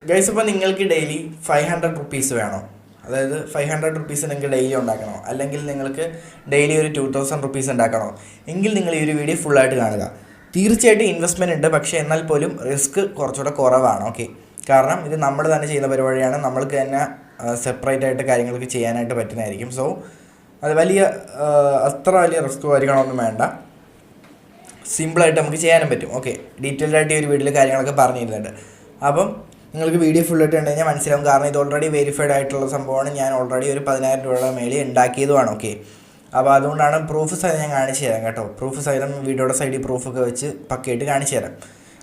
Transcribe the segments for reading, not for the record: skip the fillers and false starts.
Guys, ഇപ്പോൾ നിങ്ങൾക്ക് daily 500 rupees വേണോ? അതായത് 500 റുപ്പീസ് നിങ്ങൾക്ക് ഡെയിലി ഉണ്ടാക്കണോ, അല്ലെങ്കിൽ നിങ്ങൾക്ക് ഡെയിലി ഒരു 2000 റുപ്പീസ് ഉണ്ടാക്കണോ എങ്കിൽ നിങ്ങൾ ഈ ഒരു വീഡിയോ ഫുള്ളായിട്ട് കാണുക. തീർച്ചയായിട്ടും ഇൻവെസ്റ്റ്മെൻറ്റ് ഉണ്ട്, പക്ഷേ എന്നാൽ പോലും റിസ്ക് കുറച്ചുകൂടെ കുറവാണ്. ഓക്കെ, കാരണം ഇത് നമ്മൾ തന്നെ ചെയ്യുന്ന പരിപാടിയാണ്. നമ്മൾക്ക് തന്നെ സെപ്പറേറ്റ് ആയിട്ട് കാര്യങ്ങൾക്ക് ചെയ്യാനായിട്ട് പറ്റുന്നതായിരിക്കും. സോ അത് അത്ര വലിയ റിസ്ക് കാര്യങ്ങളൊന്നും വേണ്ട, സിമ്പിളായിട്ട് നമുക്ക് ചെയ്യാനും പറ്റും. ഓക്കെ, ഡീറ്റെയിൽഡ് ആയിട്ട് ഈ ഒരു വീഡിയോയിൽ കാര്യങ്ങളൊക്കെ പറഞ്ഞു തരുന്നുണ്ട്. അപ്പം നിങ്ങൾക്ക് വീഡിയോ ഫുള്ളായിട്ട് കണ്ടു കഴിഞ്ഞാൽ മനസ്സിലാവും. കാരണം ഇത് ഓൾറെഡി വെരിഫൈഡ് ആയിട്ടുള്ള സംഭവമാണ്. ഞാൻ ഓൾറെഡി ഒരു 10,000 രൂപയുടെ മേളിൽ ഉണ്ടാക്കിയതുമാണ്. ഓക്കെ, അപ്പോൾ അതുകൊണ്ടാണ് പ്രൂഫ് സഹിതം ഞാൻ കാണിച്ചു തരാം കേട്ടോ. പ്രൂഫ് സഹിതം വീഡിയോയുടെ സൈഡിൽ പ്രൂഫൊക്കെ വെച്ച് പക്കയായിട്ട് കാണിച്ചു തരാം.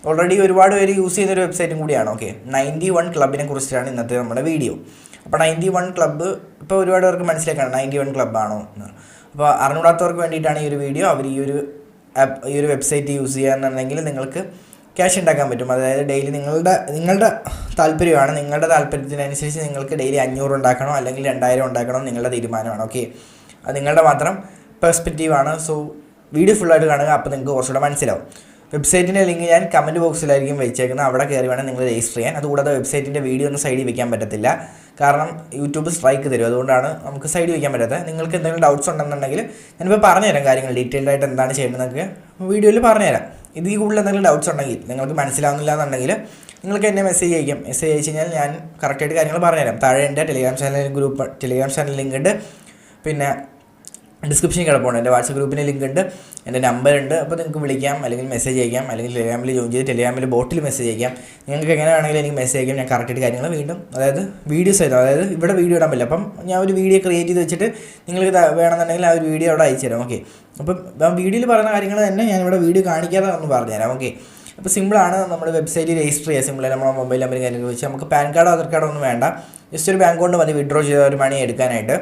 ഓൾറെഡി ഒരുപാട് പേര് യൂസ് ചെയ്യുന്നൊരു വെബ്സൈറ്റും കൂടിയാണ്. ഓക്കെ, 91 ക്ലബിനെ കുറിച്ചിട്ടാണ് ഇന്നത്തെ നമ്മുടെ വീഡിയോ. അപ്പോൾ 91 ക്ലബ്ബ് ഇപ്പോൾ ഒരുപാട് പേർക്ക് മനസ്സിലാക്കണം 91 ക്ലബ്ബാണോ എന്ന്. അപ്പോൾ അറിഞ്ഞൂടാത്തവർക്ക് വേണ്ടിയിട്ടാണ് ഈ ഒരു വീഡിയോ. അവർ ഈ ഒരു വെബ്സൈറ്റ് യൂസ് ചെയ്യാന്നുണ്ടെങ്കിൽ നിങ്ങൾക്ക് ക്യാഷ് ഉണ്ടാക്കാൻ പറ്റും. അതായത് ഡെയിലി നിങ്ങളുടെ താല്പര്യമാണ്. നിങ്ങളുടെ താല്പര്യത്തിനനുസരിച്ച് നിങ്ങൾക്ക് ഡെയിലി 500 ഉണ്ടാക്കണോ അല്ലെങ്കിൽ 2000 ഉണ്ടാക്കണോ നിങ്ങളുടെ തീരുമാനമാണ്. ഓക്കെ, അത് നിങ്ങളുടെ മാത്രം പെർസ്പെക്റ്റീവാണ്. സോ വീഡിയോ ഫുള്ളായിട്ട് കാണുക, അപ്പോൾ നിങ്ങൾക്ക് കുറച്ചുകൂടെ മനസ്സിലാവും. വെബ്സൈറ്റിൻ്റെ ലിങ്ക് ഞാൻ കമൻറ്റ് ബോക്സിലായിരിക്കും വെച്ചേക്കുന്നത്. അവിടെ കയറി വേണം നിങ്ങൾ രജിസ്റ്റർ ചെയ്യാൻ. അതുകൂടാതെ വെബ്സൈറ്റിൻ്റെ വീഡിയോ ഒന്നും സൈഡിൽ വയ്ക്കാൻ പറ്റത്തില്ല, കാരണം യൂട്യൂബ് സ്ട്രൈക്ക് തരും. അതുകൊണ്ടാണ് നമുക്ക് സൈഡിൽ വയ്ക്കാൻ പറ്റാത്തത്. നിങ്ങൾക്ക് എന്തെങ്കിലും ഡൗട്ട്സ് ഉണ്ടെന്നുണ്ടെങ്കിൽ ഞാനിപ്പോൾ പറഞ്ഞുതരാം കാര്യങ്ങൾ ഡീറ്റെയിൽഡ് ആയിട്ട് എന്താണ് ചെയ്യേണ്ടതെന്നൊക്കെ വീഡിയോയിൽ പറഞ്ഞുതരാം. ഇതിൽ കൂടുതൽ എന്തെങ്കിലും ഡൗട്ട്സ് ഉണ്ടെങ്കിൽ, നിങ്ങൾക്ക് മനസ്സിലാവുന്നില്ല എന്നുണ്ടെങ്കിൽ നിങ്ങൾക്ക് എന്നെ മെസ്സേജ് അയച്ചു കഴിഞ്ഞാൽ ഞാൻ കറക്റ്റായിട്ട് കാര്യങ്ങൾ പറഞ്ഞുതരാം. താഴെ എൻ്റെ ടെലിഗ്രാം ചാനൽ ലിങ്ക് ഉണ്ട്. പിന്നെ ഡിസ്ക്രിപ്ഷനിൽ കിടപ്പുണ്ട്. എൻ്റെ വാട്സപ്പ് ഗ്രൂപ്പിന് ലിങ്ക് ഉണ്ട്, എൻ്റെ നമ്പർ ഉണ്ട്. അപ്പോൾ നിങ്ങൾക്ക് വിളിക്കാം, അല്ലെങ്കിൽ മെസ്സേജ് അയക്കാം, അല്ലെങ്കിൽ ടെലിഗ്രാമിൽ ജോയിൻ ചെയ്ത് ടെലിഗ്രാമിൽ ബോട്ടിൽ മെസ്സേജ് അയക്കാം. നിങ്ങൾക്ക് എങ്ങനെ വേണമെങ്കിലും എനിക്ക് മെസ്സേജ് അയക്കാം. ഞാൻ കറക്റ്റായിട്ട് കാര്യങ്ങൾ വീണ്ടും, അതായത് വീഡിയോസ് ആയിരുന്നു, അതായത് ഇവിടെ വീഡിയോ ഇടാൻ പറ്റില്ല. അപ്പം ഞാൻ ഒരു വീഡിയോ ക്രിയേറ്റ് ചെയ്ത് വെച്ചിട്ട് നിങ്ങൾക്ക് വേണമെന്നുണ്ടെങ്കിൽ ആ ഒരു വീഡിയോ അവിടെ അയച്ചു തരാം. ഓക്കെ, അപ്പം ആ വീഡിയോയിൽ പറയുന്ന കാര്യങ്ങൾ തന്നെ ഞാനിവിടെ വീഡിയോ കാണിക്കാതെ ഒന്ന് പറഞ്ഞുതരാം. ഓക്കെ, അപ്പോൾ സിമ്പിളാണ്. നമ്മൾ വെബ്സൈറ്റിൽ രജിസ്റ്റർ ചെയ്യുക. സിമ്പിളായി നമ്മുടെ മൊബൈൽ നമ്പറും കാര്യങ്ങൾ വെച്ച് നമുക്ക് പാൻ കാർഡോ ആധാർ കാർഡോ ഒന്നും വേണ്ട. ജസ്റ്റ് ഒരു ബാങ്ക് അക്കൗണ്ട് മതി വിഡ്രോ ചെയ്ത ഒരു മണി എടുക്കാനായിട്ട്.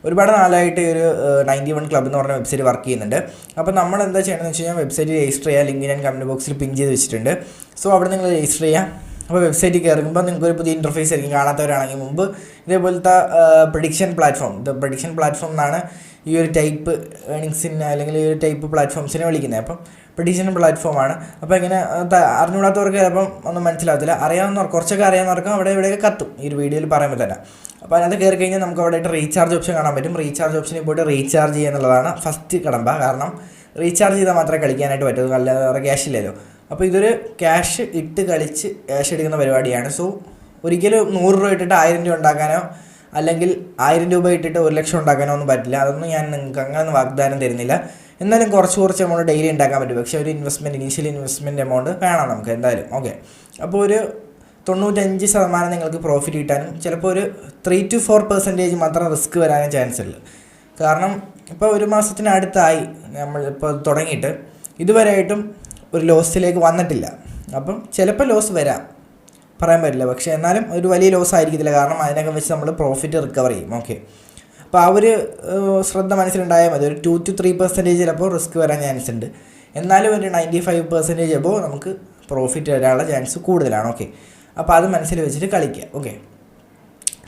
ഒരുപാട് നാളായിട്ട് ഒരു 91 ക്ലബ്ബ് എന്ന് പറഞ്ഞ വെബ്സൈറ്റ് വർക്ക് ചെയ്യുന്നുണ്ട്. അപ്പോൾ നമ്മൾ എന്താ ചെയ്യണമെന്ന് വെച്ച് കഴിഞ്ഞാൽ വെബ്സൈറ്റ് രജിസ്റ്റർ ചെയ്യുക. ലിങ്ക് ഞാൻ കമൻറ്റ് ബോക്സിൽ പിൻ ചെയ്ത് വെച്ചിട്ടുണ്ട്. സോ അവിടെ നിങ്ങൾ രജിസ്റ്റർ ചെയ്യുക. അപ്പോൾ വെബ്സൈറ്റിൽ കയറുമ്പോൾ നിങ്ങൾക്കൊരു പുതിയ ഇൻ്റർഫേസ് ആയിരിക്കും. കാണാത്തവരാണെങ്കിൽ മുമ്പ് ഇതേപോലത്തെ പ്രഡിക്ഷൻ പ്ലാറ്റ്ഫോം എന്നാണ് ഈ ഒരു ടൈപ്പ് ഏണിങ്സിന് അല്ലെങ്കിൽ ഈ ഒരു ടൈപ്പ് പ്ലാറ്റ്ഫോംസിനെ വിളിക്കുന്നത്. അപ്പം പ്രഡിക്ഷൻ പ്ലാറ്റ്ഫോമാണ്. അപ്പോൾ ഇങ്ങനെ അറിഞ്ഞുകൂടാത്തവർക്ക് ചിലപ്പം ഒന്നും മനസ്സിലാകത്തില്ല. കുറച്ചൊക്കെ അറിയാവുന്നവർക്ക് അവിടെ ഇവിടെയൊക്കെ കത്തും ഈ ഒരു വീഡിയോയിൽ പറയുമ്പോൾ തന്നെ. അപ്പോൾ അതിനകത്ത് കയറി കഴിഞ്ഞാൽ നമുക്ക് അവിടെ റീചാർജ് ഓപ്ഷൻ കാണാൻ പറ്റും. റീചാർജ് ഓപ്ഷനിൽ പോയിട്ട് റീചാർജ് ചെയ്യുക എന്നുള്ളതാണ് ഫസ്റ്റ് കടമ്പ. കാരണം റീചാർജ് ചെയ്താൽ മാത്രമേ കളിക്കാനായിട്ട് പറ്റൂ, അല്ലാതെ വേറെ ക്യാഷ് ഇല്ലല്ലോ. അപ്പോൾ ഇതൊരു ക്യാഷ് ഇട്ട് കളിച്ച് ക്യാഷ് എടുക്കുന്ന പരിപാടിയാണ്. സോ ഒരിക്കലും 100 രൂപ ഇട്ടിട്ട് 1000 രൂപ ഉണ്ടാക്കാനോ അല്ലെങ്കിൽ 1000 രൂപ ഇട്ടിട്ട് 1 ലക്ഷം ഉണ്ടാക്കാനോ ഒന്നും പറ്റില്ല. അതൊന്നും ഞാൻ നിങ്ങൾക്ക് അങ്ങനെയൊന്നും വാഗ്ദാനം തരുന്നില്ല. എന്നാലും കുറച്ച് എമൗണ്ട് ഡെയിലി ഉണ്ടാക്കാൻ പറ്റും. പക്ഷേ ഒരു ഇനീഷ്യൽ ഇൻവെസ്റ്റ്മെൻറ്റ് എമൗണ്ട് വേണം നമുക്ക് എന്തായാലും. ഓക്കെ, അപ്പോൾ ഒരു 95% നിങ്ങൾക്ക് പ്രോഫിറ്റ് കിട്ടാനും ചിലപ്പോൾ ഒരു 3 to 4% മാത്രം റിസ്ക് വരാനും ചാൻസ് ഉള്ളൂ. കാരണം ഇപ്പോൾ ഒരു മാസത്തിനടുത്തായി നമ്മളിപ്പോൾ തുടങ്ങിയിട്ട് ഇതുവരെയായിട്ടും ഒരു ലോസിലേക്ക് വന്നിട്ടില്ല. അപ്പം ചിലപ്പോൾ ലോസ് വരാം, പറയാൻ പറ്റില്ല. പക്ഷേ എന്നാലും ഒരു വലിയ ലോസ് ആയിരിക്കത്തില്ല, കാരണം അതിനൊക്കെ വെച്ച് നമ്മൾ പ്രോഫിറ്റ് റിക്കവർ ചെയ്യും. ഓക്കെ, അപ്പോൾ ആ ഒരു ശ്രദ്ധ മനസ്സിലുണ്ടായാൽ മതി. ഒരു 2 to 3% ചിലപ്പോൾ റിസ്ക് വരാൻ ചാൻസ് ഉണ്ട്. എന്നാലും ഒരു 95% അപ്പോൾ നമുക്ക് പ്രോഫിറ്റ് വരാനുള്ള ചാൻസ് കൂടുതലാണ്. ഓക്കെ, അപ്പോൾ അത് മനസ്സിൽ വെച്ചിട്ട് കളിക്കുക. ഓക്കെ,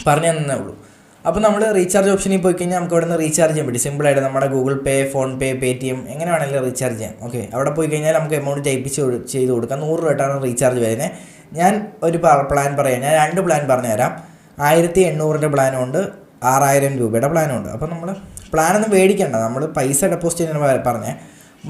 പറഞ്ഞു തന്നേ ഉള്ളൂ. അപ്പോൾ നമ്മൾ റീചാർജ് ഓപ്ഷനിൽ പോയി കഴിഞ്ഞാൽ നമുക്ക് അവിടെ നിന്ന് റീചാർജ് ചെയ്യാൻ പറ്റും. സിമ്പിളായിട്ട് നമ്മുടെ ഗൂഗിൾ പേ, ഫോൺ പേ, പേടിഎം എങ്ങനെ വേണമെങ്കിലും റീചാർജ് ചെയ്യാം. ഓക്കെ, അവിടെ പോയി കഴിഞ്ഞാൽ നമുക്ക് എമൗണ്ട് ചെയ്ത് കൊടുക്കാം. 100 രൂപയാണ് റീചാർജ് വരുന്നത്. ഞാൻ ഒരു പ്ലാൻ പറയാം. ഞാൻ 2 പ്ലാൻ പറഞ്ഞു തരാം. 1800 പ്ലാനുണ്ട്, 6000 രൂപയുടെ പ്ലാനുണ്ട്. അപ്പോൾ നമ്മൾ പ്ലാനൊന്നും മേടിക്കണ്ട, നമ്മൾ പൈസ ഡെപ്പോസിറ്റ് ചെയ്യുന്ന പറഞ്ഞേ.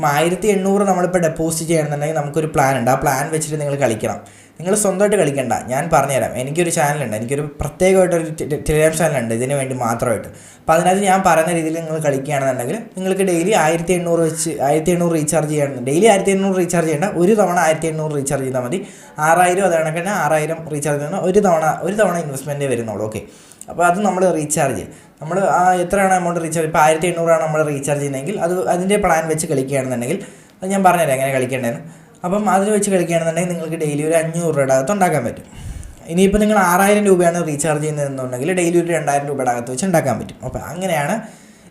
1800 നമ്മളിപ്പോൾ ഡെപ്പോസിറ്റ് ചെയ്യണമെന്നുണ്ടെങ്കിൽ നമുക്കൊരു പ്ലാൻ ഉണ്ട്. ആ പ്ലാൻ വെച്ചിട്ട് നിങ്ങൾ കളിക്കണം. നിങ്ങൾ സ്വന്തമായിട്ട് കളിക്കണ്ട, ഞാൻ പറഞ്ഞുതരാം. എനിക്കൊരു ചാനലുണ്ട്, എനിക്കൊരു പ്രത്യേകമായിട്ടൊരു ടെലിഗ്രാം ചാനലുണ്ട് ഇതിന് വേണ്ടി മാത്രമായിട്ട്. അപ്പോൾ അതിനകത്ത് ഞാൻ പറയുന്ന രീതിയിൽ നിങ്ങൾ കളിക്കുകയാണെന്നുണ്ടെങ്കിൽ നിങ്ങൾക്ക് ഡെയിലി 1800 വെച്ച് 1800 റീചാർജ് ചെയ്യണം. ഡെയിലി 1800 റീചാർജ് ചെയ്യേണ്ട, ഒരു തവണ 1800 റീചാർജ് ചെയ്താൽ മതി. 6000 അത് കണക്ക് തന്നെ 6000 റീചാർജ് ചെയ്യുന്ന ഒരു തവണ ഇൻവെസ്റ്റ്മെൻറ്റേ വരുന്നുള്ളൂ. ഓക്കെ, അപ്പോൾ അത് നമ്മൾ റീചാർജ് ചെയ്യും. നമ്മൾ എത്രയാണ് എമൗണ്ട് റീചാർജ്, ഇപ്പോൾ 1800 നമ്മൾ റീചാർജ് ചെയ്യുന്നതെങ്കിൽ അതിൻ്റെ പ്ലാൻ വെച്ച് കളിക്കുകയാണെന്നുണ്ടെങ്കിൽ അത് ഞാൻ പറഞ്ഞുതരാം എങ്ങനെ കളിക്കേണ്ടതെന്ന്. അപ്പം അതിന് വെച്ച് കളിക്കുകയാണെന്നുണ്ടെങ്കിൽ നിങ്ങൾക്ക് ഡെയിലി ഒരു 500 രൂപയുടെ അകത്ത് ഉണ്ടാക്കാൻ പറ്റും. ഇനിയിപ്പോൾ നിങ്ങൾ 6000 രൂപയാണ് റീചാർജ് ചെയ്യുന്നതെന്നുണ്ടെങ്കിൽ ഡെയിലി ഒരു 2000 രൂപയുടെ അകത്ത് വെച്ച് ഉണ്ടാക്കാൻ പറ്റും. അപ്പോൾ അങ്ങനെയാണ്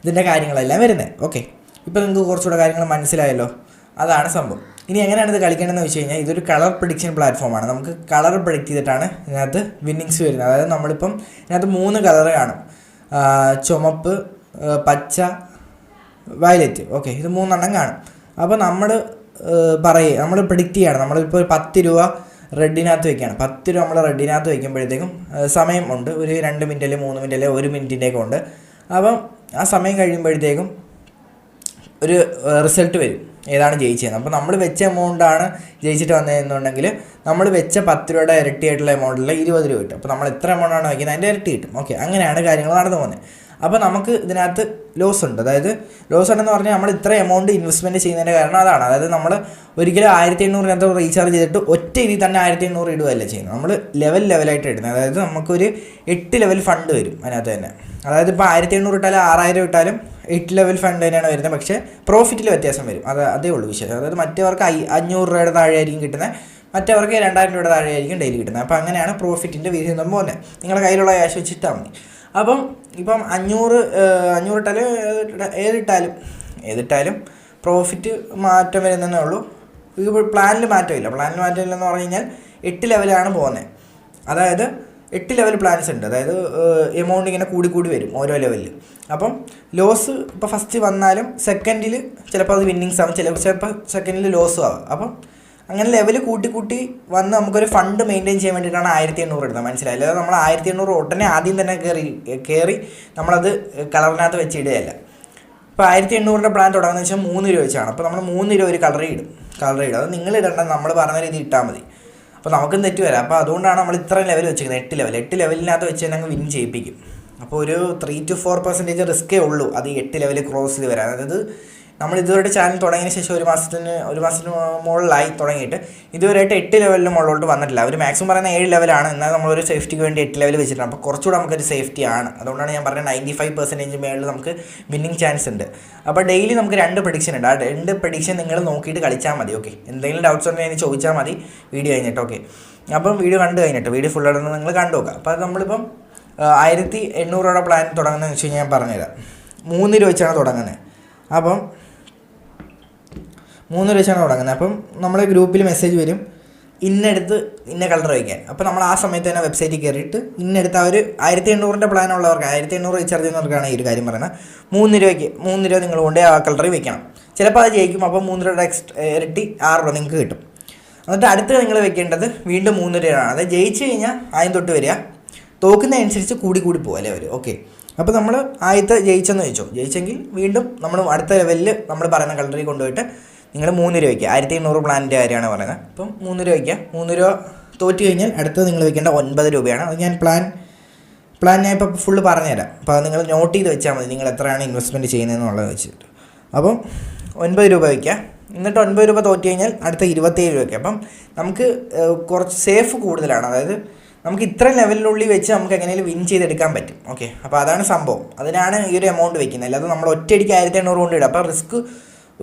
ഇതിൻ്റെ കാര്യങ്ങളെല്ലാം വരുന്നത്. ഓക്കെ, ഇപ്പോൾ നിങ്ങൾക്ക് കുറച്ചുകൂടെ കാര്യങ്ങൾ മനസ്സിലായല്ലോ. അതാണ് സംഭവം. ഇനി എങ്ങനെയാണ് ഇത് കളിക്കേണ്ടതെന്ന് വെച്ച് കഴിഞ്ഞാൽ ഇതൊരു കളർ പ്രഡിക്ഷൻ പ്ലാറ്റ്ഫോമാണ്. നമുക്ക് കളർ പ്രഡിക്റ്റ് ചെയ്തിട്ടാണ് ഇതിനകത്ത് വിന്നിങ്സ് വരുന്നത്. അതായത് നമ്മളിപ്പം ഇതിനകത്ത് 3 കളർ കാണും: ചുമപ്പ്, പച്ച, വയലറ്റ്. ഓക്കെ, ഇത് 3 കാണും. അപ്പോൾ നമ്മൾ പ്രിഡിക്റ്റ് ചെയ്യണം. നമ്മളിപ്പോൾ 10 രൂപ റെഡിനകത്ത് വയ്ക്കുകയാണ്. 10 രൂപ നമ്മൾ റെഡിനകത്ത് വയ്ക്കുമ്പോഴത്തേക്കും സമയം ഉണ്ട്, ഒരു 2 മിനിറ്റ് അല്ലെങ്കിൽ 3 മിനിറ്റ് അല്ലെങ്കിൽ 1 മിനിറ്റിൻ്റെയൊക്കെ ഉണ്ട്. അപ്പം ആ സമയം കഴിയുമ്പോഴത്തേക്കും ഒരു റിസൾട്ട് വരും, ഏതാണ് ജയിച്ചത്. അപ്പോൾ നമ്മൾ വെച്ച എമൗണ്ടാണ് ജയിച്ചിട്ട് വന്നതെന്നുണ്ടെങ്കിൽ നമ്മൾ വെച്ച 10 രൂപയുടെ ഇരട്ടിയായിട്ടുള്ള എമൗണ്ടിൽ 20 രൂപ കിട്ടും. അപ്പോൾ നമ്മൾ എത്ര എമൗണ്ടാണ് വയ്ക്കുന്നത് അതിൻ്റെ ഇരട്ടി കിട്ടും. ഓക്കെ, അങ്ങനെയാണ് കാര്യങ്ങൾ നടന്നു പോകുന്നത്. അപ്പോൾ നമുക്ക് ഇതിനകത്ത് ലോസ് ഉണ്ട്. അതായത് ലോസ് ഉണ്ടെന്ന് പറഞ്ഞാൽ നമ്മൾ ഇത്ര എമൗണ്ട് ഇൻവെസ്റ്റ്മെൻറ്റ് ചെയ്യുന്നതിൻ്റെ കാരണം അതാണ്. അതായത് നമ്മൾ ഒരിക്കലും 1800 റീചാർജ് ചെയ്തിട്ട് ഒറ്റ ഇതിൽ തന്നെ 1800 ഇടുകയല്ല ചെയ്യുന്നത്. നമ്മൾ ലെവലായിട്ട് ഇടുന്നത്. അതായത് നമുക്കൊരു 8 ലെവൽ ഫണ്ട് വരും അതിനകത്ത് തന്നെ. അതായത് ഇപ്പോൾ 1800 ഇട്ടാലും 6000 ഇട്ടാലും 8 ലെവൽ ഫണ്ട് തന്നെയാണ് വരുന്നത്. പക്ഷേ പ്രോഫിറ്റിൽ വ്യത്യാസം വരും. അതേ ഉള്ളൂ വിഷയം. അതായത് മറ്റവർക്ക് 500 രൂപയുടെ താഴെയായിരിക്കും കിട്ടുന്നത്, മറ്റവർക്ക് 2000 രൂപയുടെ താഴെയായിരിക്കും ഡെയിലി കിട്ടുന്നത്. അപ്പോൾ അങ്ങനെയാണ് പ്രോഫിറ്റിൻ്റെ വിഹിതം പോകുന്നത്. നിങ്ങളുടെ കയ്യിലുള്ള ക്യാഷ് വെച്ചിട്ടാൽ മതി. അപ്പം 500 ഇട്ടാലും ഏതിട്ടാലും പ്രോഫിറ്റ് മാറ്റം വരുന്നതേ ഉള്ളൂ. പ്ലാനിൽ മാറ്റമില്ല. മാറ്റമില്ലെന്ന് പറഞ്ഞു കഴിഞ്ഞാൽ 8 ലെവലാണ് പോകുന്നത്. അതായത് 8 ലെവൽ പ്ലാൻസ് ഉണ്ട്. അതായത് എമൗണ്ട് ഇങ്ങനെ കൂടി വരും ഓരോ ലെവലിൽ. അപ്പം ലോസ് ഇപ്പോൾ ഫസ്റ്റ് വന്നാലും സെക്കൻഡിൽ ചിലപ്പോൾ അത് വിന്നിങ്സ് ആവും, ചിലപ്പോൾ സെക്കൻഡിൽ ലോസും ആവും. അപ്പം അങ്ങനെ ലെവൽ കൂട്ടി വന്ന് നമുക്കൊരു ഫണ്ട് മെയിൻറ്റെയിൻ ചെയ്യാൻ വേണ്ടിയിട്ടാണ് 1800 എടുത്തത്. മനസ്സിലായി? അല്ലാതെ നമ്മൾ 1800 ഉടനെ ആദ്യം തന്നെ കയറി നമ്മളത് കളറിനകത്ത് വെച്ചിടുകയല്ല. ഇപ്പോൾ 1800 പ്ലാൻ തുടങ്ങുന്നത് വെച്ചാൽ 3 രൂപ വെച്ചാണ്. അപ്പോൾ നമ്മൾ 3 രൂപ ഒരു കളർ ഇടും. അത് നിങ്ങൾ ഇടേണ്ട, നമ്മൾ പറഞ്ഞ രീതി ഇട്ടാൽ മതി. അപ്പോൾ നമുക്കും തെറ്റ് വരാം. അപ്പോൾ അതുകൊണ്ടാണ് നമ്മൾ ഇത്രയും ലെവൽ വെച്ചിരിക്കുന്നത്. 8 ലെവലിനകത്ത് വെച്ച് തന്നെ അങ്ങ് വിൻ ചെയ്യിപ്പിക്കും. അപ്പോൾ ഒരു 3 to 4% റിസ്ക്കേ ഉള്ളൂ അത് 8 ലെവൽ ക്രോസ് ചെയ്ത് വരാൻ. അതായത് നമ്മൾ ഇതുവരെ ചാനൽ തുടങ്ങിയതിന് ശേഷം ഒരു മാസത്തിന് മുകളിലായി തുടങ്ങിയിട്ട് ഇതുവരെയായിട്ട് 8 ലെവലിന് മുകളിലോട്ട് വന്നിട്ടില്ല. അവർ മാക്സിമം പറയുന്ന 7 ലെവലാണ്. എന്നാൽ നമ്മളൊരു സേഫ്റ്റിക്ക് വേണ്ടി 8 ലെവൽ വെച്ചിട്ടുണ്ട്. അപ്പോൾ കുറച്ചുകൂടെ നമുക്കൊരു സേഫ്റ്റി ആണ്. അതുകൊണ്ടാണ് ഞാൻ പറഞ്ഞത് 95% മേളിൽ നമുക്ക് വിന്നിങ് ചാൻസ് ഉണ്ട്. അപ്പോൾ ഡെയിലി നമുക്ക് 2 പ്രഡിക്ഷൻ ഉണ്ട്. ആ 2 പ്രഡിക്ഷൻ നിങ്ങൾ നോക്കിയിട്ട് കളിച്ചാൽ മതി. ഓക്കെ, എന്തെങ്കിലും ഡൗട്ട്സ് ഉണ്ടെങ്കിൽ ചോദിച്ചാൽ മതി വീഡിയോ കഴിഞ്ഞിട്ട്. ഓക്കെ, അപ്പം വീഡിയോ കണ്ടു കഴിഞ്ഞിട്ട് വീഡിയോ ഫുൾ ആയിട്ടൊന്ന് നിങ്ങൾ കണ്ടു നോക്കുക. അപ്പോൾ അത് നമ്മളിപ്പം 1800 പ്ലാൻ തുടങ്ങുന്നതെന്ന് വെച്ച് കഴിഞ്ഞാൽ ഞാൻ പറഞ്ഞുതരാം. 3 രൂപ വെച്ചാണ് തുടങ്ങുന്നത്. അപ്പം 3 രൂപ വെച്ചാണ് തുടങ്ങുന്നത്. അപ്പം നമ്മുടെ ഗ്രൂപ്പിൽ മെസ്സേജ് വരും, ഇന്ന കളർ വയ്ക്കാൻ. അപ്പോൾ നമ്മൾ ആ സമയത്ത് തന്നെ വെബ്സൈറ്റിൽ കയറിയിട്ട് ഇന്നെടുത്ത് ആ ഒരു 1800 പ്ലാൻ ഉള്ളവർക്ക്, 1800 റീചാർജ് ചെയ്യുന്നവർക്കാണ് ഈ ഒരു കാര്യം പറയുന്നത്. 3 രൂപ നിങ്ങൾ കൊണ്ട് ആ കളറിൽ വെക്കണം. ചിലപ്പോൾ അത് ജയിക്കും. അപ്പോൾ 3 രൂപയുടെ ഇരട്ടി 6 രൂപ നിങ്ങൾക്ക് കിട്ടും. എന്നിട്ട് അടുത്ത് നിങ്ങൾ വെക്കേണ്ടത് വീണ്ടും 3 രൂപയാണ്. അത് ജയിച്ചു കഴിഞ്ഞാൽ ആദ്യം തൊട്ട് വരിക, തോക്കുന്നതനുസരിച്ച് കൂടി പോകും അല്ലേ അവർ. ഓക്കെ, അപ്പോൾ നമ്മൾ ആദ്യത്തെ ജയിച്ചെന്ന് വെച്ചോ, ജയിച്ചെങ്കിൽ വീണ്ടും നമ്മൾ അടുത്ത ലെവലിൽ നമ്മൾ പറയുന്ന കളറിൽ കൊണ്ടുപോയിട്ട് നിങ്ങൾ 3 രൂപ വയ്ക്കുക. 1800 പ്ലാനിൻ്റെ കാര്യമാണ് പറയുന്നത്. അപ്പം 3 രൂപ വയ്ക്കുക. 3 രൂപ തോറ്റ് കഴിഞ്ഞാൽ അടുത്തത് നിങ്ങൾ വെക്കേണ്ട 9 രൂപയാണ്. അത് ഞാൻ പ്ലാൻ ഞാൻ ഇപ്പോൾ ഫുള്ള് പറഞ്ഞുതരാം. അപ്പോൾ അത് നിങ്ങൾ നോട്ട് ചെയ്ത് വെച്ചാൽ മതി, നിങ്ങൾ എത്രയാണ് ഇൻവെസ്റ്റ്മെൻറ്റ് ചെയ്യുന്നതെന്നുള്ളത് വെച്ചിട്ട്. അപ്പം 9 രൂപ വയ്ക്കുക. എന്നിട്ട് 9 രൂപ തോറ്റ് കഴിഞ്ഞാൽ അടുത്ത 27 രൂപ വയ്ക്കുക. അപ്പം നമുക്ക് കുറച്ച് സേഫ് കൂടുതലാണ്. അതായത് നമുക്ക് ഇത്ര ലെവലിനുള്ളിൽ വെച്ച് നമുക്ക് എങ്ങനെയും വിൻ ചെയ്തെടുക്കാൻ പറ്റും. ഓക്കെ, അപ്പോൾ അതാണ് സംഭവം. അതിനാണ് ഈ ഒരു എമൗണ്ട് വെക്കുന്നത്. അല്ലാതെ നമ്മൾ ഒറ്റയടിക്ക് 1800 കൊണ്ട് ഇടും. അപ്പോൾ റിസ്ക്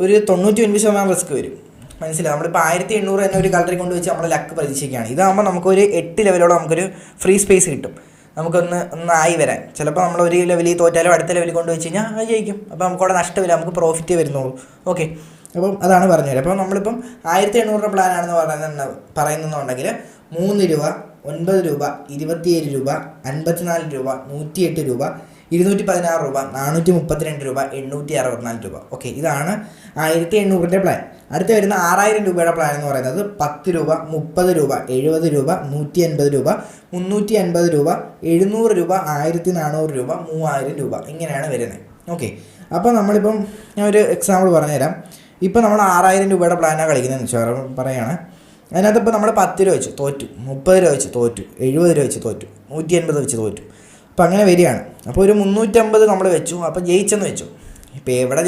ഒരു 99% റിസ്ക് വരും. മനസ്സിലായി? നമ്മളിപ്പോൾ 1800 തന്നെ ഒരു കളറിൽ കൊണ്ട് വെച്ച് നമ്മൾ ലക്ക് പ്രതീക്ഷിക്കുകയാണ്. ഇതാകുമ്പോൾ നമുക്കൊരു 8 ലെവലോടെ നമുക്കൊരു ഫ്രീ സ്പേസ് കിട്ടും. നമുക്കൊന്ന് ആയി വരാൻ. ചിലപ്പോൾ നമ്മൾ ഒരു ലെവലിൽ തോറ്റാലും അടുത്ത ലെവലിൽ കൊണ്ട് വെച്ച് കഴിഞ്ഞാൽ അത് ജയിക്കും. അപ്പോൾ നമുക്കവിടെ നഷ്ടമില്ല, നമുക്ക് പ്രോഫിറ്റേ വരുന്നുള്ളൂ. ഓക്കെ, അപ്പം അതാണ് പറഞ്ഞുതരാം. അപ്പോൾ നമ്മളിപ്പം 1800 പ്ലാനാണെന്ന് പറയുന്നുണ്ടെങ്കിൽ 3 രൂപ, 9 രൂപ, 27 രൂപ, 54 രൂപ, 108 രൂപ, 216 രൂപ, 432 രൂപ, 864 രൂപ. ഓക്കെ, ഇതാണ് 1800 പ്ലാൻ. അടുത്ത് വരുന്ന 6000 രൂപയുടെ പ്ലാൻ എന്ന് പറയുന്നത് 10 രൂപ, 30 രൂപ, 70 രൂപ, 180 രൂപ, 350 രൂപ, 700 രൂപ, 1400 രൂപ, 3000 രൂപ, ഇങ്ങനെയാണ് വരുന്നത്. ഓക്കെ, അപ്പോൾ നമ്മളിപ്പം ഞാൻ ഒരു എക്സാമ്പിൾ പറഞ്ഞുതരാം. ഇപ്പോൾ നമ്മൾ 6000 രൂപയുടെ പ്ലാനാണ് കളിക്കുന്നതെന്ന് വെച്ചാൽ പറയുകയാണ്. അതിനകത്ത് ഇപ്പോൾ നമ്മൾ 10 രൂപ വെച്ച് തോറ്റു, 30 രൂപ വെച്ച് തോറ്റു, 70 രൂപ വെച്ച് തോറ്റു, 180 വെച്ച് തോറ്റു. അപ്പോൾ അങ്ങനെ വരികയാണ്. അപ്പോൾ ഒരു 350 നമ്മൾ വെച്ചു. അപ്പോൾ ജയിച്ചെന്ന് വെച്ചു. ഇപ്പോൾ എവിടെ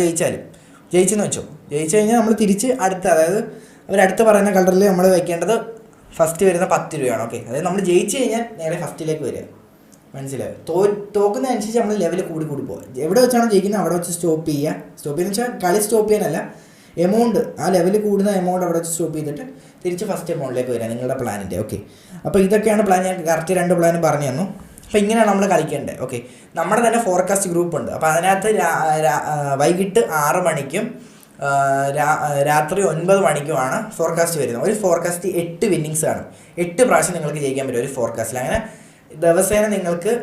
ജയിച്ചെന്ന് വെച്ചോ, ജയിച്ചു കഴിഞ്ഞാൽ നമ്മൾ തിരിച്ച് അതായത് അവരടുത്ത് പറയുന്ന കളറിൽ നമ്മൾ വെക്കേണ്ടത് ഫസ്റ്റ് വരുന്ന 10 രൂപയാണ്. ഓക്കെ, അതായത് നമ്മൾ ജയിച്ചു കഴിഞ്ഞാൽ നേരെ ഫസ്റ്റിലേക്ക് വരിക. മനസ്സിലായോ? തോക്കുന്നതനുസരിച്ച് നമ്മൾ ലെവൽ കൂടി പോകുക. എവിടെ വെച്ചാണോ ജയിക്കുന്നത് അവിടെ വെച്ച് സ്റ്റോപ്പ് ചെയ്യുക വെച്ചാൽ കളി സ്റ്റോപ്പ് ചെയ്യാനല്ല, എമൗണ്ട് ആ ലെവൽ കൂടുന്ന എമൗണ്ട് അവിടെ വെച്ച് സ്റ്റോപ്പ് ചെയ്തിട്ട് തിരിച്ച് ഫസ്റ്റ് എമൗണ്ടിലേക്ക് വരിക നിങ്ങളുടെ പ്ലാനിൻ്റെ. ഓക്കെ, അപ്പോൾ ഇതൊക്കെയാണ് പ്ലാൻ. ഞാൻ കറക്റ്റ് 2 പ്ലാനും പറഞ്ഞു തന്നു. അപ്പോൾ ഇങ്ങനെയാണ് നമ്മൾ കളിക്കേണ്ടത്. ഓക്കെ, നമ്മുടെ തന്നെ ഫോർകാസ്റ്റ് ഗ്രൂപ്പ് ഉണ്ട്. അപ്പോൾ അതിനകത്ത് വൈകിട്ട് 6 മണിക്കും രാത്രി 9 മണിക്കുമാണ് ഫോർകാസ്റ്റ് വരുന്നത്. ഒരു ഫോർകാസ്റ്റ് 8 വിന്നിങ്സ് ആണ്. 8 പ്രാവശ്യം നിങ്ങൾക്ക് ജയിക്കാൻ പറ്റും ഒരു ഫോർകാസ്റ്റിൽ. അങ്ങനെ ദിവസേന നിങ്ങൾക്ക്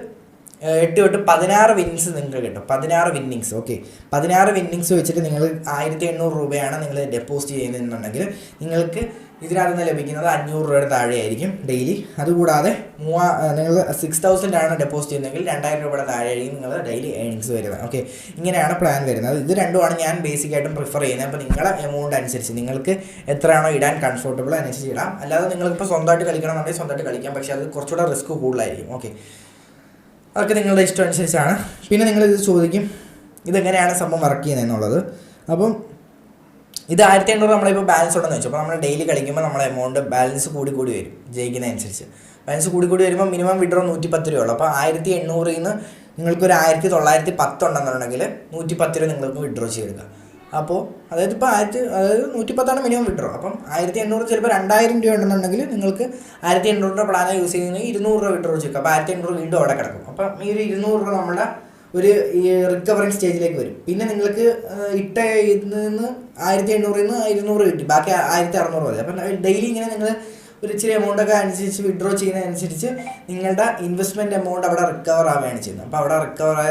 8 തൊട്ട് 16 വിന്നിങ്സ് നിങ്ങൾക്ക് കിട്ടും. 16 വിന്നിങ്സ്. ഓക്കെ, 16 വിന്നിങ്സ് വെച്ചിട്ട് നിങ്ങൾ 1800 രൂപയാണ് നിങ്ങൾ ഡെപ്പോസിറ്റ് ചെയ്യുന്നതെന്നുണ്ടെങ്കിൽ നിങ്ങൾക്ക് ഇതിനകത്ത് നിന്ന് ലഭിക്കുന്നത് 500 രൂപയുടെ താഴെയായിരിക്കും ഡെയിലി. അതുകൂടാതെ നിങ്ങൾ 6000 ആണ് ഡെപ്പോസിറ്റ് ചെയ്യുന്നതെങ്കിൽ 2000 രൂപയുടെ താഴെയായിരിക്കും നിങ്ങൾ ഡെയിലി ഏണിങ്സ് വരുന്നത്. ഓക്കെ, ഇങ്ങനെയാണ് പ്ലാൻ വരുന്നത്. ഇത് രണ്ടുമാണ് ഞാൻ ബേസിക്കായിട്ടും പ്രിഫർ ചെയ്യുന്നത്. അപ്പോൾ നിങ്ങളുടെ എമൗണ്ട് അനുസരിച്ച് നിങ്ങൾക്ക് എത്രയാണോ ഇടാൻ കംഫർട്ടബിൾ അനുസരിച്ച് ഇടാം. അല്ലാതെ നിങ്ങൾക്കിപ്പോൾ സ്വന്തമായിട്ട് കളിക്കണമെന്നുണ്ടെങ്കിൽ സ്വന്തമായിട്ട് കളിക്കാം, പക്ഷേ അത് കുറച്ചുകൂടെ റിസ്ക് കൂടുതലായിരിക്കും. ഓക്കെ, അതൊക്കെ നിങ്ങളുടെ ഇഷ്ടം അനുസരിച്ചാണ്. പിന്നെ നിങ്ങളിത് ചോദിക്കും ഇതെങ്ങനെയാണ് സംഭവം വർക്ക് ചെയ്യുന്നത് എന്നുള്ളത്. അപ്പം ഇത് 1500 നമ്മളിപ്പോൾ ബാലൻസ് ഉണ്ടെന്ന് വെച്ചു. അപ്പോൾ നമ്മൾ ഡെയിലി കളിക്കുമ്പോൾ നമ്മുടെ എമൗണ്ട് ബാലൻസ് കൂടി വരും ജയിക്കുന്നതനുസരിച്ച്. ബാലൻസ് കൂടി വരുമ്പോൾ മിനിമം വിഡ്രോ 110 രൂപയുള്ളൂ. അപ്പോൾ 1800 നിന്ന് നിങ്ങൾക്കൊരു 1910 ഉണ്ടെന്നുണ്ടെങ്കിൽ 110 രൂപ നിങ്ങൾക്ക് വിഡ്രോ ചെയ്തെടുക്കാം. അപ്പോൾ അതായത് ഇപ്പോൾ 110 മിനിമം വിഡ്രോ. അപ്പം 1800 ചിലപ്പോൾ 2000 രൂപ ഉണ്ടെന്നുണ്ടെങ്കിൽ നിങ്ങൾക്ക് 1800 പ്ലാൻ യൂസ് ചെയ്യുന്നത് 200 രൂപ വിഡ്രോ ചെയ്യും. അപ്പോൾ 1800 വീണ്ടും അവിടെ കിടക്കും. അപ്പം ഈ ഒരു 200 രൂപ നമ്മുടെ ഒരു റിക്കവറിങ് സ്റ്റേജിലേക്ക് വരും. പിന്നെ നിങ്ങൾക്ക് ഇട്ട നിന്ന് 1800 നിന്ന് 200 കിട്ടി, ബാക്കി 1600 മതി. അപ്പം ഡെയിലി ഇങ്ങനെ നിങ്ങൾ ഒരു ഇച്ചിരി എമൗണ്ടൊക്കെ അനുസരിച്ച് വിഡ്രോ ചെയ്യുന്നതനുസരിച്ച് നിങ്ങളുടെ ഇൻവെസ്റ്റ്മെൻറ്റ് എമൗണ്ട് അവിടെ റിക്കവർ ആവുകയാണ് ചെയ്യുന്നത്. അപ്പോൾ അവിടെ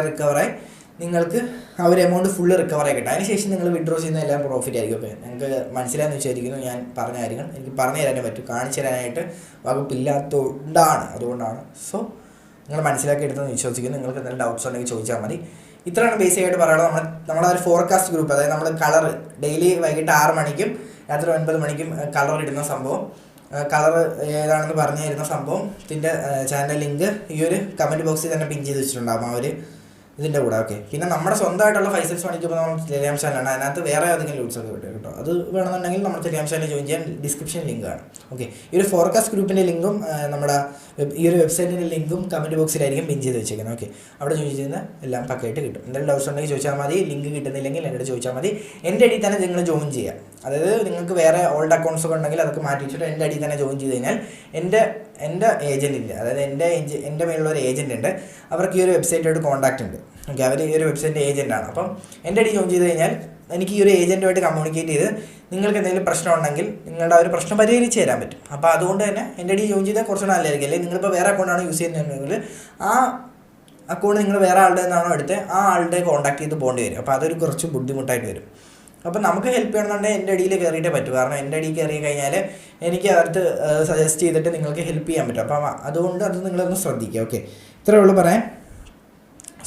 റിക്കവറായി നിങ്ങൾക്ക് ആ ഒരു എമൗണ്ട് ഫുള്ള് റിക്കവറായി കിട്ടും. അതിനുശേഷം നിങ്ങൾ വിഡ്രോ ചെയ്യുന്ന എല്ലാം പ്രോഫിറ്റ് ആയിരിക്കും. ഓക്കെ, നിങ്ങൾക്ക് മനസ്സിലായെന്ന് വിചാരിക്കുന്നു. ഞാൻ പറഞ്ഞായിരിക്കും, എനിക്ക് പറഞ്ഞു തരാനേ പറ്റും, കാണിച്ചു തരാനായിട്ട് അതുകൊണ്ടാണ്. സോ നിങ്ങൾ മനസ്സിലാക്കി എടുത്തെന്ന് വിശ്വസിക്കുന്നു. നിങ്ങൾക്ക് എന്തെങ്കിലും ഡൗട്ട്സ് ഉണ്ടെങ്കിൽ ചോദിച്ചാൽ മതി. ഇത്രയാണ് ബേസിക്കായിട്ട് പറയുന്നത്. നമ്മുടെ ഒരു ഫോർകാസ്റ്റ് ഗ്രൂപ്പ്, അതായത് നമ്മൾ കളർ ഡെയിലി വൈകിട്ട് 6 മണിക്കും രാത്രി 9 മണിക്കും കളർ ഇടുന്ന സംഭവം, കളർ ഏതാണെന്ന് പറഞ്ഞു തരുന്ന സംഭവം, ഇതിൻ്റെ ചാനൽ ലിങ്ക് ഈ ഒരു കമൻറ്റ് ബോക്സിൽ തന്നെ പിൻ ചെയ്ത് വെച്ചിട്ടുണ്ടാകും ആ ഒരു ഇതിൻ്റെ കൂടെ. ഓക്കെ, പിന്നെ നമ്മുടെ സ്വന്തമായിട്ടുള്ള 5-6 മണിക്ക് ഇപ്പോൾ നമ്മൾ ടെലിഗ്രാം ചാനലാണ്. അതിനകത്ത് വേറെ ഏതെങ്കിലും ലൂട്ട്സൊക്കെ കിട്ടും കേട്ടോ. അത് വേണമെന്നുണ്ടെങ്കിൽ നമ്മുടെ ടെലിഗ്രാം ചാനൽ ജോയിൻ ചെയ്യാൻ ഡിസ്ക്രിപ്ഷൻ ലിങ്ക് ആണ്. ഓക്കെ, ഈ ഒരു ഫോർകാസ്റ്റ് ഗ്രൂപ്പിൻ്റെ ലിങ്കും നമ്മുടെ ഈ ഒരു വെബ്സൈറ്റിൻ്റെ ലിങ്കും കമൻറ്റ് ബോക്സിലായിരിക്കും പിൻ ചെയ്ത് വെച്ചേക്കുന്നത്. ഓക്കെ, അവിടെ ജോയിൻ ചെയ്യുന്ന എല്ലാം പക്കയായിട്ട് കിട്ടും. എന്തെങ്കിലും ഡൗട്ട്സ് ഉണ്ടെങ്കിൽ ചോദിച്ചാൽ മതി. ലിങ്ക് കിട്ടുന്നില്ലെങ്കിൽ എന്നോട് ചോദിച്ചാൽ മതി. എൻ്റെ അടിയിൽ തന്നെ നിങ്ങൾ ജോയിൻ ചെയ്യുക. അതായത് നിങ്ങൾക്ക് വേറെ ഓൾഡ് അക്കൗണ്ട്സ് ഒക്കെ ഉണ്ടെങ്കിൽ അതൊക്കെ മാറ്റി വെച്ചിട്ട് എൻ്റെ അടിയിൽ തന്നെ ജോയിൻ ചെയ്ത് കഴിഞ്ഞാൽ എൻ്റെ ഏജൻറ്റിൻ്റെ, അതായത് എൻ്റെ മേലുള്ള ഒരു ഏജൻറ്റ് ഉണ്ട്. അവർക്ക് ഈ ഒരു വെബ്സൈറ്റായിട്ട് കോൺടാക്റ്റ് ഉണ്ട്. ഓക്കെ, അവർ ഈ ഒരു വെബ്സൈറ്റിൻ്റെ ഏജൻറ്റാണ്. അപ്പം എൻ്റെ അടി ജോയിൻ ചെയ്ത് കഴിഞ്ഞാൽ എനിക്ക് ഈ ഒരു ഏജൻറ്റുമായിട്ട് കമ്മ്യൂണിക്കേറ്റ് ചെയ്ത് നിങ്ങൾക്ക് എന്തെങ്കിലും പ്രശ്നം ഉണ്ടെങ്കിൽ നിങ്ങളുടെ ആ ഒരു പ്രശ്നം പരിഹരിച്ച് തരാൻ പറ്റും. അപ്പോൾ അതുകൊണ്ട് തന്നെ എൻ്റെ അടി ജോയിൻ ചെയ്താൽ കുറച്ച് നല്ലതായിരിക്കും. അല്ലെങ്കിൽ നിങ്ങളിപ്പോൾ വേറെ അക്കൗണ്ടാണ് യൂസ് ചെയ്യുന്നതെങ്കിൽ ആ അക്കൗണ്ട് നിങ്ങൾ വേറെ ആളുടെ നിന്നാണോ എടുത്ത് ആ ആളുടെ കോൺടാക്ട് ചെയ്ത് പോകേണ്ടി വരും. അപ്പോൾ അതൊരു കുറച്ച് ബുദ്ധിമുട്ടായിട്ട് വരും. അപ്പോൾ നമുക്ക് ഹെൽപ്പ് ചെയ്യണമെന്നുണ്ടെങ്കിൽ എൻ്റെ അടിയിൽ കയറിയിട്ടേ പറ്റൂ. കാരണം എൻ്റെ അടിയിൽ കയറി കഴിഞ്ഞാൽ എനിക്ക് അടുത്ത് സജസ്റ്റ് ചെയ്തിട്ട് നിങ്ങൾക്ക് ഹെൽപ്പ് ചെയ്യാൻ പറ്റും. അപ്പം അതുകൊണ്ട് അത് നിങ്ങളൊന്ന് ശ്രദ്ധിക്കുക. ഓക്കെ, ഇത്രയേ ഉള്ളൂ പറയാൻ.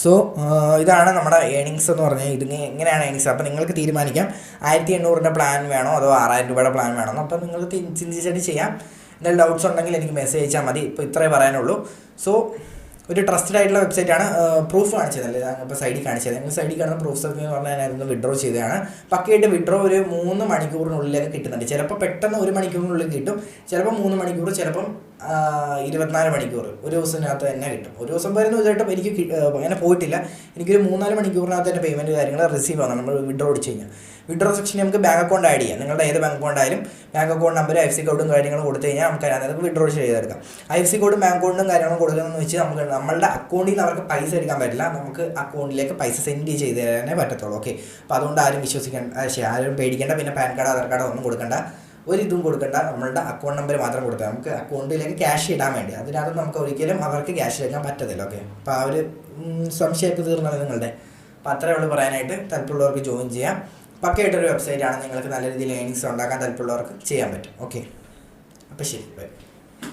സോ ഇതാണ് നമ്മുടെ ഏണിങ്സ് എന്ന് പറഞ്ഞാൽ. ഇത് എങ്ങനെയാണ് ഏണിങ്സ്? അപ്പോൾ നിങ്ങൾക്ക് തീരുമാനിക്കാം 1800 പ്ലാൻ വേണോ അതോ 6000 രൂപയുടെ പ്ലാൻ വേണോ. അപ്പോൾ നിങ്ങൾക്ക് ചിന്തിച്ചിട്ട് ചെയ്യാം. എന്തെങ്കിലും ഡൗട്ട്സ് ഉണ്ടെങ്കിൽ എനിക്ക് മെസ്സേജ് അയച്ചാൽ മതി. ഇപ്പോൾ ഇത്രേ പറയാനുള്ളൂ. സോ ഒരു ട്രസ്റ്റഡ് ആയിട്ടുള്ള വെബ്സൈറ്റാണ്. പ്രൂഫ് കാണിച്ചതല്ലേ ഞാൻ ഇപ്പോൾ സൈഡിൽ കാണിച്ചത്. നിങ്ങൾ സൈഡിൽ കാണുന്ന പ്രൂഫ്സ് ഒക്കെ എന്ന് പറഞ്ഞാൽ ഞാനൊന്ന് വിഡ്രോ ചെയ്തതാണ്. പക്കയായിട്ട് വിഡ്രോ ഒരു 3 മണിക്കൂറിനുള്ളിലൊക്കെ കിട്ടുന്നുണ്ട്. ചിലപ്പോൾ പെട്ടെന്ന് 1 മണിക്കൂറിനുള്ളിൽ കിട്ടും, ചിലപ്പോൾ 3 മണിക്കൂർ, ചിലപ്പം 24 മണിക്കൂർ ഒരു ദിവസത്തിനകത്ത് തന്നെ കിട്ടും. ഒരു ദിവസം വരുന്ന ഇതായിട്ടും എനിക്ക് അങ്ങനെ പോയിട്ടില്ല. എനിക്കൊരു 3-4 മണിക്കൂറിനകത്ത് തന്നെ പേയ്മെൻറ്റ് കാര്യങ്ങൾ റിസീവ് ആവുന്നത് നമ്മൾ വിഡ്രോ അടിച്ച് കഴിഞ്ഞാൽ. വിഡ്രോ സെക്ഷനിൽ നമുക്ക് ബാങ്ക് അക്കൗണ്ട് ആഡ് ചെയ്യാം. നിങ്ങളുടെ ഏത് ബാങ്ക് അക്കൗണ്ട് ആയാലും ബാങ്ക് അക്കൗണ്ട് നമ്പർ IFSC കോഡും കാര്യങ്ങളും കൊടുത്തു കഴിഞ്ഞാൽ നമുക്ക് അതിനകത്ത് വിഡ്രോ ചെയ്തെടുക്കാം. IFSC കോഡും ബാങ്ക് അക്കൗണ്ടും കാര്യങ്ങളും കൊടുക്കുന്നതെന്ന് വെച്ച് നമുക്ക് നമ്മളുടെ അക്കൗണ്ടിൽ നിന്ന് അവർക്ക് പൈസ എടുക്കാൻ പറ്റില്ല. നമുക്ക് അക്കൗണ്ടിലേക്ക് പൈസ സെൻഡ് ചെയ്ത് തരാനേ പറ്റത്തുള്ളൂ. ഓക്കെ, അപ്പോൾ അതുകൊണ്ട് ആരും ആരും പേടിക്കേണ്ട. പിന്നെ പാൻ കാർഡ്, ആധാർ കാർഡ് ഒന്നും കൊടുക്കേണ്ട, ഒരിതും കൊടുക്കേണ്ട. നമ്മളുടെ അക്കൗണ്ട് നമ്പർ മാത്രം കൊടുത്താൽ നമുക്ക് അക്കൗണ്ടിലേക്ക് ക്യാഷ് ഇടാൻ വേണ്ടി. അതിനകത്ത് നമുക്ക് ഒരിക്കലും അവർക്ക് ക്യാഷ് എടുക്കാൻ പറ്റത്തില്ല. ഓക്കെ, അപ്പോൾ ആ ഒരു സംശയമൊക്കെ തീർന്നത് നിങ്ങളുടെ. അപ്പോൾ അത്രയേ ഉള്ളൂ പറയാനായിട്ട്. താല്പര്യമുള്ളവർക്ക് ജോയിൻ ചെയ്യാം. പക്കയായിട്ടൊരു വെബ്സൈറ്റാണ്. നിങ്ങൾക്ക് നല്ല രീതിയിൽ ഏണിങ്സ് ഉണ്ടാക്കാൻ താല്പര്യമുള്ളവർക്ക് ചെയ്യാൻ പറ്റും. ഓക്കെ, അപ്പോൾ ശരി, ബൈ.